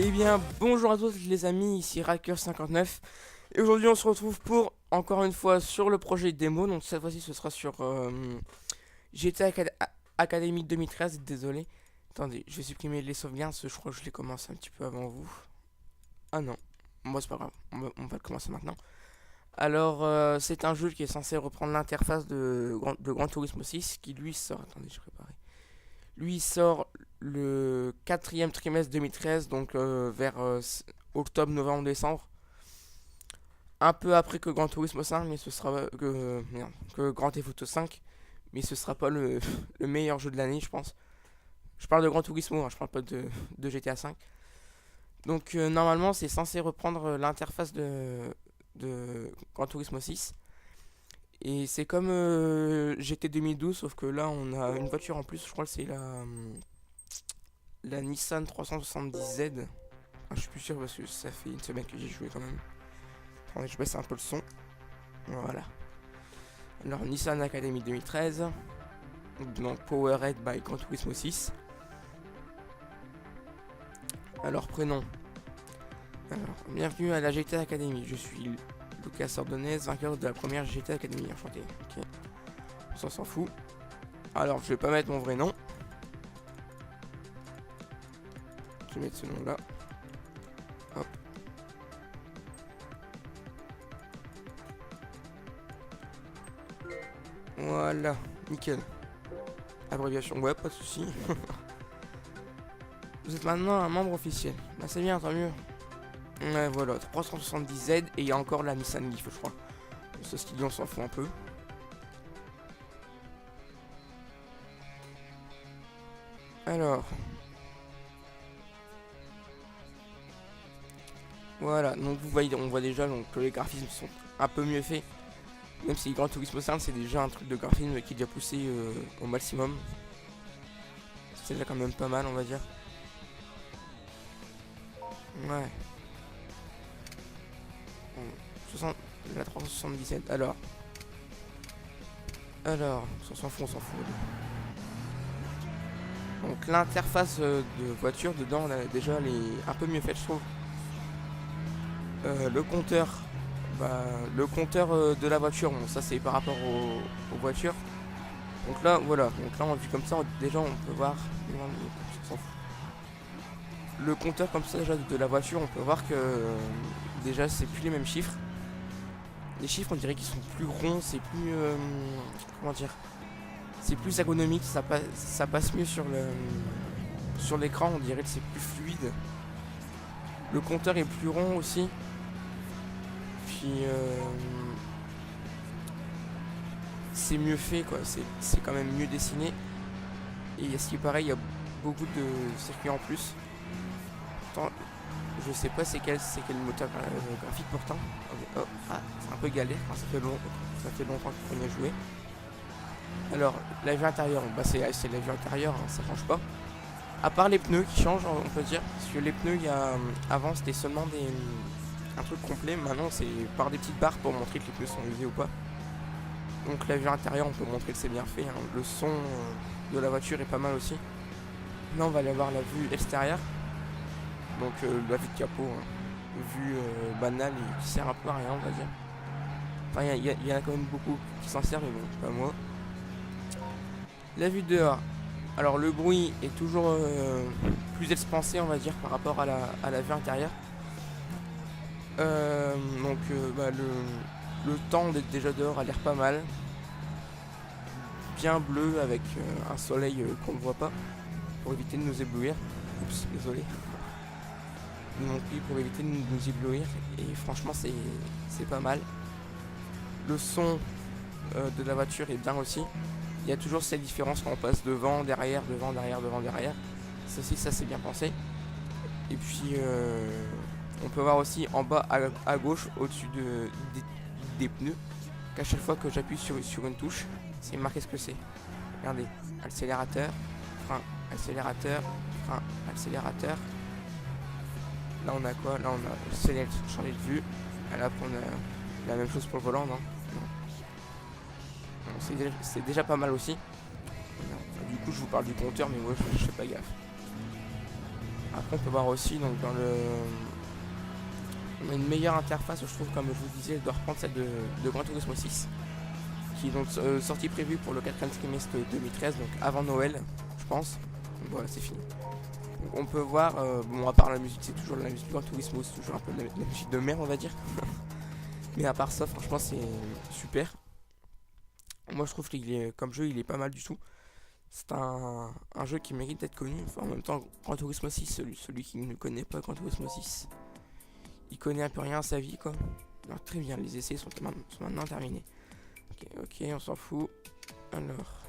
Eh bien, bonjour à tous les amis, ici Racker59. Et aujourd'hui, on se retrouve pour, encore une fois, sur le projet démo. Donc, cette fois-ci, ce sera sur GTA Academy 2013. Désolé. Attendez, je vais supprimer les sauvegardes, parce que je crois que je les commence un petit peu avant vous. Ah non, moi c'est pas grave, on va le commencer maintenant. Alors, c'est un jeu qui est censé reprendre l'interface de Gran Turismo 6, qui lui sort. Attendez, j'ai préparé. Lui il sort le quatrième trimestre 2013, donc vers octobre, novembre, décembre. Un peu après que Gran Turismo 5, mais ce sera que Grand Theft Auto 5, mais ce sera pas le meilleur jeu de l'année, je pense. Je parle de Gran Turismo, hein, je parle pas de GTA 5. Donc normalement, c'est censé reprendre l'interface de Gran Turismo 6. Et c'est comme GT 2012, sauf que là, on a une voiture en plus. Je crois que c'est la Nissan 370Z. Ah, je suis plus sûr parce que ça fait une semaine que j'ai joué quand même. Attendez, je baisse un peu le son. Voilà. Alors, Nissan Academy 2013. Donc, Powered by Gran Turismo 6. Alors, prénom. Alors, bienvenue à la GTA Academy. Je suis Lucas Ordonez, vainqueur de la première GTA Academy. Enchanté. Ok. On s'en fout. Alors, je vais pas mettre mon vrai nom. Je vais mettre ce nom là. Hop. Voilà, nickel. Abréviation, ouais, pas de soucis. Vous êtes maintenant un membre officiel. Bah c'est bien, tant mieux. Ouais, voilà, 370Z et il y a encore la Nissan Leaf, je crois. Ce style, on s'en fout un peu. Alors. Voilà, donc vous voyez, on voit déjà donc, que les graphismes sont un peu mieux faits. Même si Gran Turismo 5 c'est déjà un truc de graphisme qui est déjà poussé au maximum. C'est déjà quand même pas mal, on va dire. Ouais. Bon, 60, la 377. Alors, on s'en fout, on s'en fout. Donc l'interface de voiture dedans, là, déjà, elle est un peu mieux faite, je trouve. Le compteur, bah, de la voiture, bon, ça c'est par rapport aux voitures. Donc là, voilà, donc là, on vu comme ça, déjà, on peut voir. On s'en fout. Le compteur comme ça déjà de la voiture, on peut voir que déjà c'est plus les mêmes chiffres. Les chiffres on dirait qu'ils sont plus ronds, c'est plus comment dire, c'est plus ergonomique, ça passe mieux sur l'écran, on dirait que c'est plus fluide. Le compteur est plus rond aussi. Puis c'est mieux fait quoi, c'est quand même mieux dessiné. Et ce qui est pareil, il y a beaucoup de circuits en plus. Pourtant, je sais pas c'est quel moteur graphique pourtant. Oh, ah, c'est un peu galère quand ça fait longtemps qu'on y a joué. Alors, la vue intérieure, bah c'est la vue intérieure, hein, ça change pas. À part les pneus qui changent, on peut dire. Parce que les pneus, avant c'était seulement un truc complet. Maintenant, c'est par des petites barres pour montrer que les pneus sont usés ou pas. Donc, la vue intérieure, on peut montrer que c'est bien fait. Hein. Le son de la voiture est pas mal aussi. Là, on va aller voir la vue extérieure. Donc la vue de capot, hein. Vue banale et qui sert un peu à rien, on va dire. Enfin, il y en a quand même beaucoup qui s'en servent, mais bon, pas moi. La vue de dehors. Alors le bruit est toujours plus expansé, on va dire, par rapport à la vue intérieure. Bah, le temps d'être déjà dehors a l'air pas mal. Bien bleu avec un soleil qu'on ne voit pas, pour éviter de nous éblouir. Oups, désolé. Non plus pour éviter de nous éblouir, et franchement c'est pas mal. Le son de la voiture est bien aussi. Il y a toujours cette différence quand on passe devant, derrière, devant, derrière, devant, derrière. Ça aussi, ça c'est bien pensé. Et puis on peut voir aussi en bas à gauche, au-dessus des pneus, qu'à chaque fois que j'appuie sur une touche, c'est marqué ce que c'est. Regardez, accélérateur, frein, accélérateur, frein, accélérateur. Là on a quoi? Là on a changé de vue. Là on a la même chose pour le volant, non? C'est déjà pas mal aussi. Du coup je vous parle du compteur mais moi je fais pas gaffe. Après on peut voir aussi donc dans le... On a une meilleure interface je trouve, comme je vous disais, elle doit reprendre celle de Gran Turismo 6. Qui est donc sortie prévue pour le 4e trimestre 2013, donc avant Noël je pense. Donc voilà, c'est fini. Donc on peut voir, bon à part la musique, c'est toujours la musique du Gran Turismo, c'est toujours un peu la musique de merde on va dire. Mais à part ça franchement c'est super. Moi je trouve qu'il est, comme jeu il est pas mal du tout. C'est un jeu qui mérite d'être connu. Enfin, en même temps, Gran Turismo 6, celui qui ne connaît pas Gran Turismo 6, il connaît un peu rien à sa vie quoi. Alors très bien, les essais sont maintenant terminés. Ok, on s'en fout. Alors,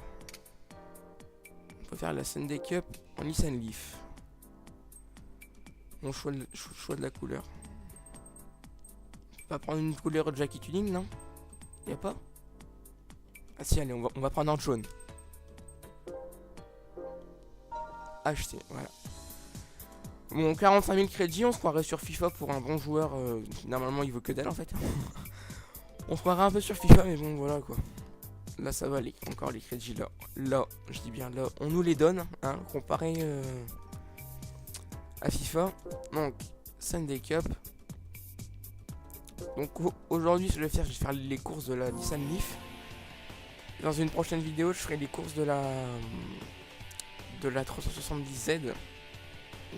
on peut faire la Sunday Cup en Nissan Leaf. Mon choix de la couleur. On va prendre une couleur Jackie Tuning, non? Y'a pas? Ah si, allez, on va prendre en jaune. Acheter, voilà. Bon, 45 000 crédits, on se croirait sur FIFA pour un bon joueur. Normalement, il vaut que dalle en fait. On se croirait un peu sur FIFA, mais bon, voilà quoi. Là, ça va, encore les crédits là. Là, je dis bien là, on nous les donne, hein, comparé à FIFA. Donc, Sunday Cup. Donc, aujourd'hui, ce que je vais faire les courses de la Nissan Leaf. Dans une prochaine vidéo, je ferai les courses de la 370Z.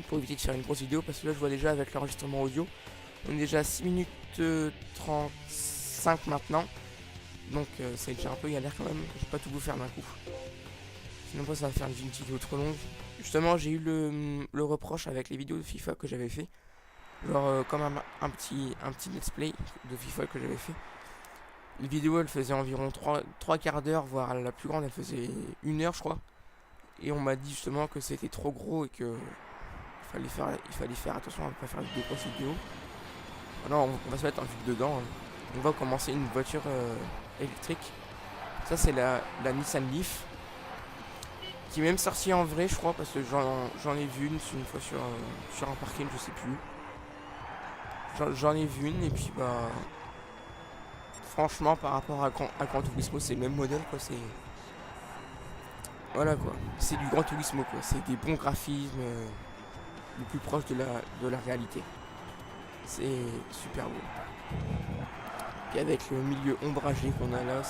Pour éviter de faire une grosse vidéo, parce que là je vois déjà avec l'enregistrement audio, on est déjà à 6 minutes 35 maintenant. Donc c'est déjà un peu galère quand même, je vais pas tout vous faire d'un coup. Sinon ça va faire une vidéo trop longue. Justement j'ai eu le reproche avec les vidéos de FIFA que j'avais fait. Genre comme un petit let's play de FIFA que j'avais fait. Les vidéos elles faisaient environ 3 quarts d'heure, voire la plus grande elle faisait 1 heure je crois. Et on m'a dit justement que c'était trop gros et que il fallait faire attention à ne pas faire de grosses vidéos. Alors on va se mettre un vite dedans. Hein. On va commencer une voiture électrique. Ça c'est la Nissan Leaf. Qui est même sortie en vrai je crois, parce que j'en ai vu une fois sur un parking, je sais plus. J'en ai vu une et puis bah... Franchement par rapport à Gran Turismo c'est le même modèle quoi, c'est... Voilà quoi, c'est du Gran Turismo quoi, c'est des bons graphismes, le plus proche de la réalité. C'est super beau. Et avec le milieu ombragé qu'on a là,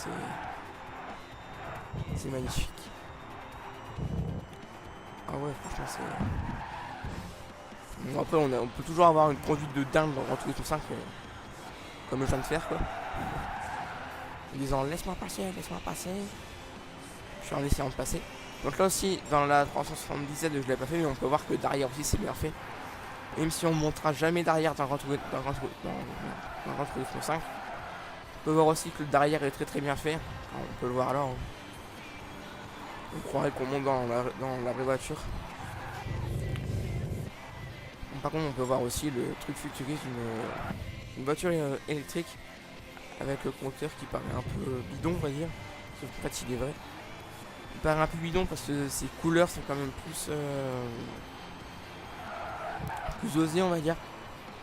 c'est magnifique. Ah ouais, franchement c'est... Bon, après on peut toujours avoir une conduite de dingue dans Gran Turismo 5, comme je viens de faire quoi. En disant laisse-moi passer. Je suis en essayant de passer. Donc là aussi, dans la 377, je l'ai pas fait, mais on peut voir que derrière aussi c'est bien fait. Même si on ne montrera jamais derrière dans Gran Turismo 5, on peut voir aussi que le derrière est très bien fait. Alors, on peut le voir là. Hein. On croirait qu'on monte dans la vraie voiture. Donc, par contre, on peut voir aussi le truc futuriste, une voiture électrique avec le compteur qui paraît un peu bidon, on va dire. Sauf qu'en fait, il est vrai. Il paraît un peu bidon parce que ses couleurs sont quand même plus osées on va dire.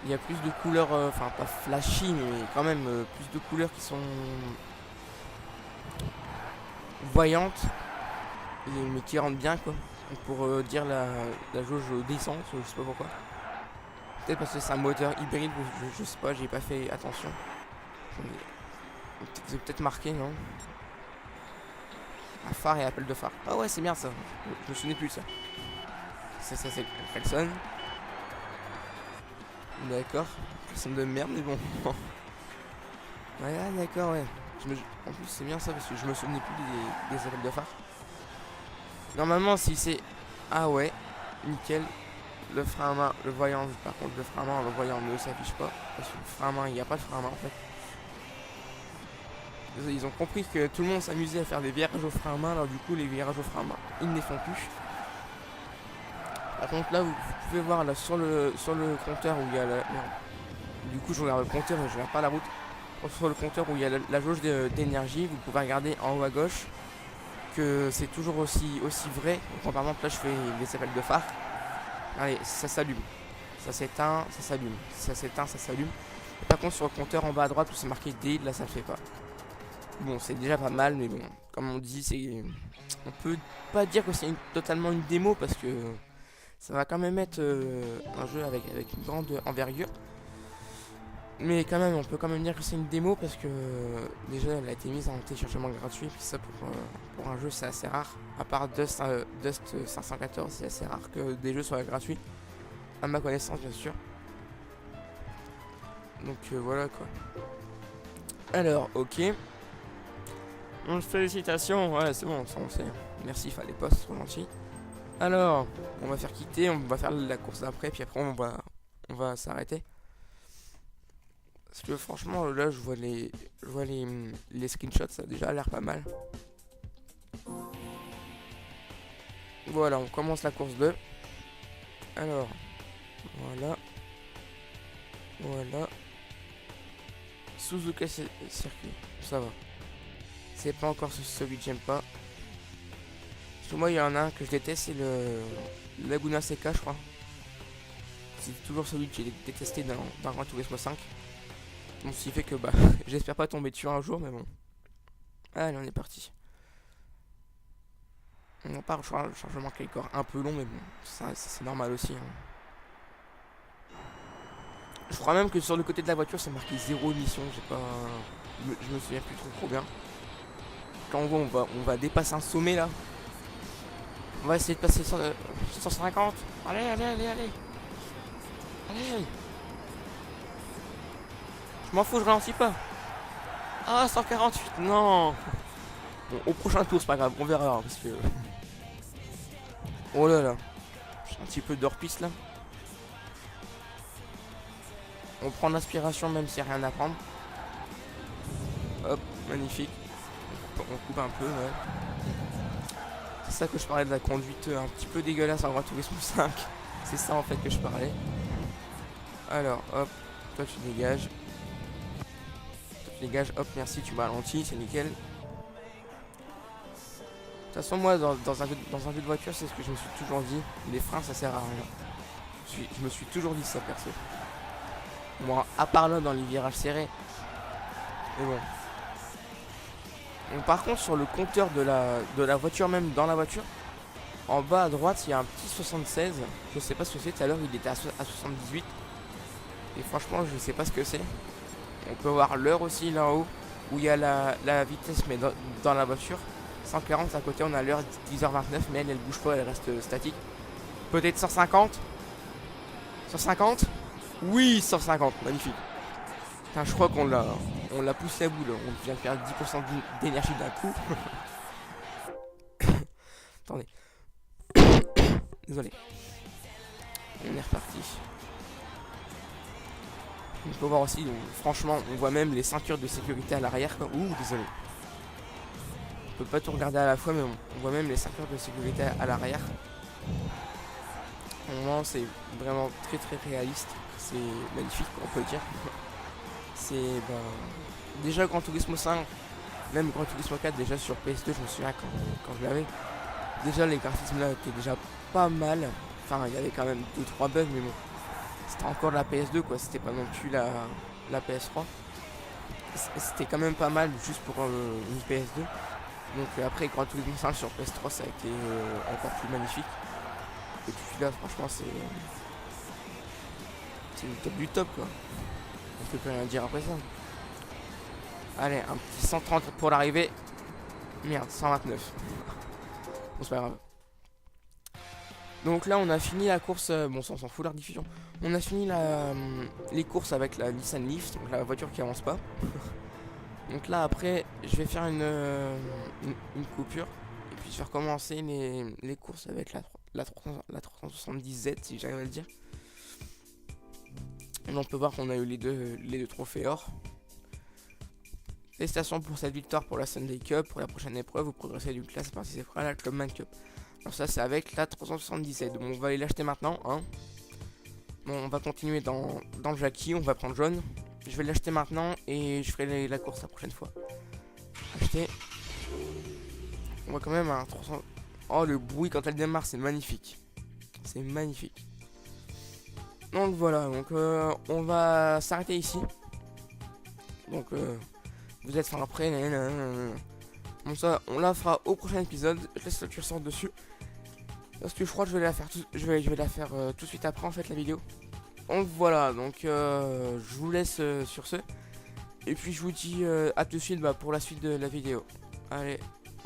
Il y a plus de couleurs, enfin pas flashy mais quand même plus de couleurs qui sont voyantes mais qui rendent bien quoi. Pour dire la jauge d'essence, je sais pas pourquoi. Peut-être parce que c'est un moteur hybride, je sais pas, j'ai pas fait attention. C'est peut-être marqué non. Un phare et appel de phare. Ah ouais c'est bien ça. Je me souvenais plus de ça. Ça c'est Klaxon. D'accord. Klaxon de merde mais bon. Ouais d'accord ouais. En plus c'est bien ça parce que je me souvenais plus des appels de phare. Normalement si c'est... Ah ouais. Nickel. Le frein à main, le voyant. Par contre le frein à main, le voyant ne s'affiche pas. Parce que le frein à main, il n'y a pas de frein à main en fait. Ils ont compris que tout le monde s'amusait à faire des virages au frein à main, alors du coup les virages au frein à main, ils ne les font plus. Par contre là vous pouvez voir là sur le compteur où il y a la... Merde. Du coup je regarde le compteur mais je regarde pas la route. Sur le compteur où il y a la jauge d'énergie, vous pouvez regarder en haut à gauche que c'est toujours aussi vrai. Donc par exemple là je fais les appels de phare. Allez, ça s'allume. Ça s'éteint, ça s'allume. Ça s'éteint, ça s'allume. Par contre sur le compteur en bas à droite où c'est marqué D, là ça le fait pas. Bon, c'est déjà pas mal, mais bon, comme on dit, on peut pas dire que c'est totalement une démo parce que Ça va quand même être un jeu avec une grande envergure. Mais quand même, on peut quand même dire que c'est une démo parce que déjà elle a été mise en téléchargement gratuit. Puis ça pour un jeu c'est assez rare. À part Dust 514, c'est assez rare que des jeux soient gratuits. À ma connaissance bien sûr. Donc voilà quoi. Alors ok. Donc félicitations, ouais c'est bon, ça on sait. Merci, fallait pas, c'est trop gentil. Alors, on va faire quitter, on va faire la course d'après, puis après on va s'arrêter. Parce que franchement là je vois les screenshots, ça a déjà l'air pas mal. Voilà, on commence la course 2. Alors, voilà. Voilà. Suzuka circuit, ça va. C'est pas encore celui que j'aime pas. Parce que moi il y en a un que je déteste, c'est le Laguna Seca je crois. C'est toujours celui que j'ai détesté dans Gran Turismo 5. Bon, ce qui fait que bah j'espère pas tomber dessus un jour, mais bon. Allez, on est parti. On part le chargement qui est encore un peu long, mais bon, ça c'est normal aussi. Hein. Je crois même que sur le côté de la voiture, c'est marqué 0 émission. J'ai pas, je me souviens plus trop bien. Quand on voit, on va dépasser un sommet là. On va essayer de passer 150. Allez. Allez. Je m'en fous, je ralentis pas. Ah, 148, non. Bon, au prochain tour, c'est pas grave, on verra. Hein, parce que... Oh là là. J'ai un petit peu d'hors-piste là. On prend l'inspiration même s'il n'y a rien à prendre. Hop, magnifique. On coupe un peu, ouais. C'est ça que je parlais de la conduite un petit peu dégueulasse en Gran Turismo 5. C'est ça en fait que je parlais. Alors, hop, toi tu dégages. Hop, merci, tu m'as ralenti, c'est nickel. De toute façon, moi, dans un jeu de voiture, c'est ce que je me suis toujours dit. Les freins, ça sert à rien. Je me suis toujours dit ça, perso. Moi, à part là, dans les virages serrés. Mais bon. Donc, par contre, sur le compteur de la voiture, même dans la voiture, en bas à droite, il y a un petit 76. Je sais pas ce que c'est. Tout à l'heure, il était à 78. Et franchement, je sais pas ce que c'est. On peut voir l'heure aussi là-haut, où il y a la vitesse, mais dans la voiture. 140 à côté, on a l'heure 10h29, mais elle bouge pas, elle reste statique. Peut-être 150. 150. Oui, 150, magnifique. Putain, je crois qu'on l'a poussé à bout là. On vient de perdre 10% d'énergie d'un coup. Attendez. Désolé. On est reparti. On peut voir aussi, donc, franchement, on voit même les ceintures de sécurité à l'arrière. Ouh, désolé. On peut pas tout regarder à la fois, mais on voit même les ceintures de sécurité à l'arrière. Vraiment, c'est vraiment très réaliste. C'est magnifique, on peut le dire. C'est déjà Gran Turismo 5, même Gran Turismo 4 déjà sur PS2, je me souviens quand je l'avais. Déjà les graphismes là étaient déjà pas mal. Enfin, il y avait quand même 2-3 bugs, mais bon. C'était encore la PS2 quoi, c'était pas non plus la PS3. C'était quand même pas mal juste pour une PS2. Donc après Gran Turismo 5 sur PS3 ça a été encore plus magnifique. Et puis là franchement c'est le top du top quoi. On peut plus rien dire après ça. Allez, un petit 130 pour l'arrivée. Merde, 129. Bon c'est pas grave. Donc là on a fini la course, bon ça on s'en fout la diffusion. On a fini les courses avec la Nissan Leaf, donc la voiture qui avance pas. Donc là après je vais faire une coupure. Et puis je vais recommencer les courses avec la 370Z si j'arrive à le dire. Et on peut voir qu'on a eu les deux trophées or. Félicitations pour cette victoire pour la Sunday Cup. Pour la prochaine épreuve, vous progressez d'une classe et participerez à la Clubman Cup. Alors ça c'est avec la 377. Bon, on va aller l'acheter maintenant. Hein. Bon, on va continuer dans le Jackie. On va prendre jaune. Je vais l'acheter maintenant et je ferai la course la prochaine fois. Acheter. On voit quand même un 300. Oh le bruit quand elle démarre c'est magnifique. C'est magnifique. Donc voilà, donc on va s'arrêter ici. Donc vous êtes fin après. Bon ça on la fera au prochain épisode. Je laisse le curseur dessus. parce que je crois que je vais la faire je vais la faire tout de suite après en fait la vidéo. Donc voilà, donc je vous laisse sur ce. Et puis je vous dis à tout de suite pour la suite de la vidéo. Allez.